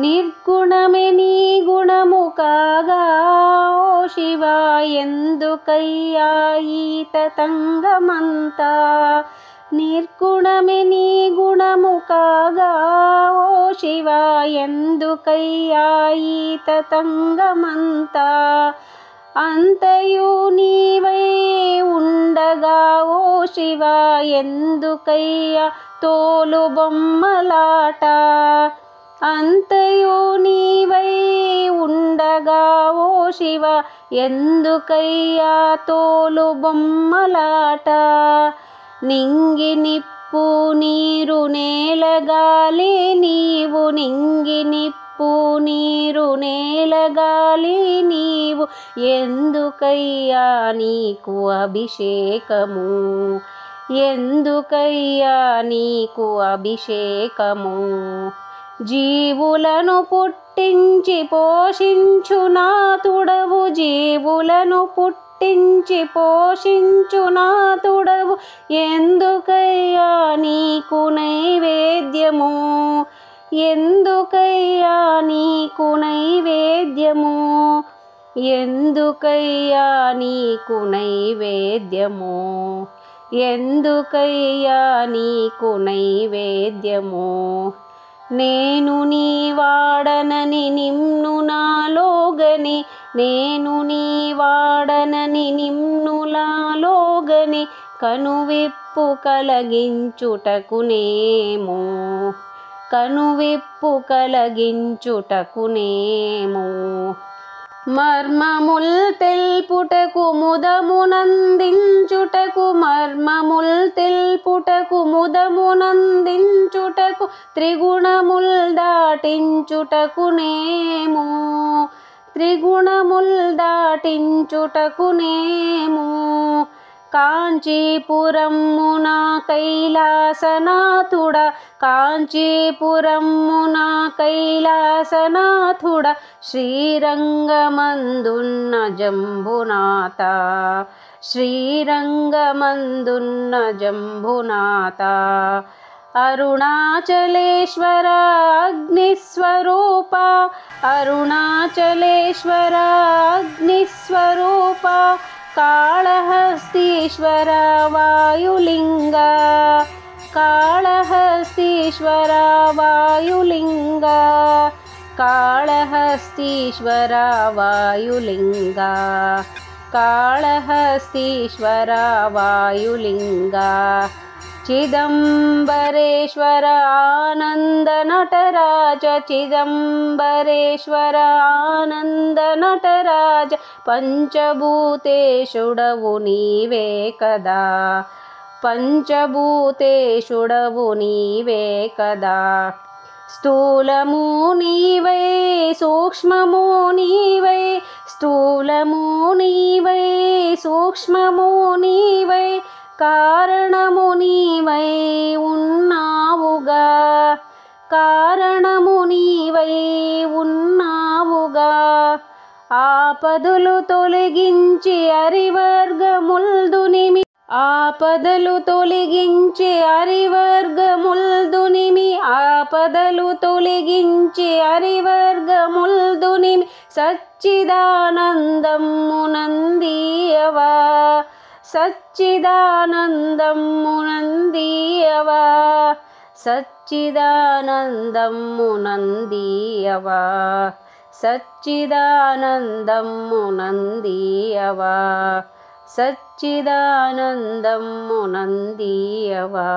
నిర్గుణమే నీ గుణము కాగా ఓ శివ ఎందుకయ్యా ఈ తతంగమంతా. నిర్గుణమే నీ గుణము కాగా ఓ శివ ఎందుకయ్యా ఈ తతంగమంతా. అంతయు నీవై ఉండగా ఓ శివ ఎందుకయ్యా తోలు బొమ్మలాట. అంతయు నీవై ఉండగా ఓ శివ ఎందుకయ్యా తోలు బొమ్మలాట. నింగి నిప్పు నీరు నేల గాలి నీవు, నింగి నిప్పు నీరు నేల గాలి నీవు, ఎందుకయ్యా నీకు అభిషేకము, ఎందుకయ్యా నీకు అభిషేకము. జీవులను పుట్టించి పోషించు నాథుడవు, జీవులను పుట్టించి పోషించు నాథుడవు, ఎందుకయ్యా నీకు నైవేద్యము, ఎందుకయ్యా నీకు నైవేద్యము, ఎందుకయ్యా నీకు నైవేద్యము, ఎందుకయ్యా నీకు నైవేద్యము. నేను నీ వాడనని నిమ్ను నాలోగని, నేను నీ వాడనని నిమ్ను నాలోగని, కనువిప్పు కలిగించుటకునేమో, కనువిప్పు కలిగించుటకునేమో. మర్మముల్ తెల్పుటకు ముదమునందించుటకు, మర్మముల్ తెల్పుటకు ముదమునందించుటకు, త్రిగుణముల్ దాటించుటకునేమో, త్రిగుణముల్ దాటించుటకునేమో. కాంచీపురమ్మున కైలాసనాథుడ, కాంచీపురమ్మున కైలాసనాథుడ, శ్రీరంగమందున్న జంబునాథ, శ్రీరంగమందున్న జంబునాథ. అరుణాచలేశ్వర అగ్నిస్వరూప, అరుణాచలేశ్వర అగ్నిస్వరూప, కాళహస్తీశ్వర వాయులింగ, కాళహస్తీశ్వర వాయులింగ, కాళహస్తీశ్వర వాయులింగ, కాళహస్తీశ్వర వాయులింగ. చిదంబరేశ్వర ఆనంద నటరాజ, చిదంబరేశ్వర ఆనంద నటరాజ, పంచభూతేశుడవు నీవే కదా, పంచభూతేశుడవు నీవే కదా. స్థూలము నీవై సూక్ష్మము నీవై, స్థూలము నీవై సూక్ష్మము నీవై, కారణము నీవై ఉన్నావుగా, కారణము నీవై ఉన్నావుగా. ఆపదలు తొలగించి అరివర్గముల్దునిమి, ఆపదలు తొలగించి అరివర్గముల్దునిమి, ఆపదలు తొలగించి అరివర్గముల్దునిమి, సచ్చిదానందమ్మునందీయవా, సచ్చిదానందమ్మునందీయవా, సచ్చిదానందమ్మునందీయవా, సచ్చిదానందమ్మునందీయవా, సచ్చిదానందమ్మునందీయవా.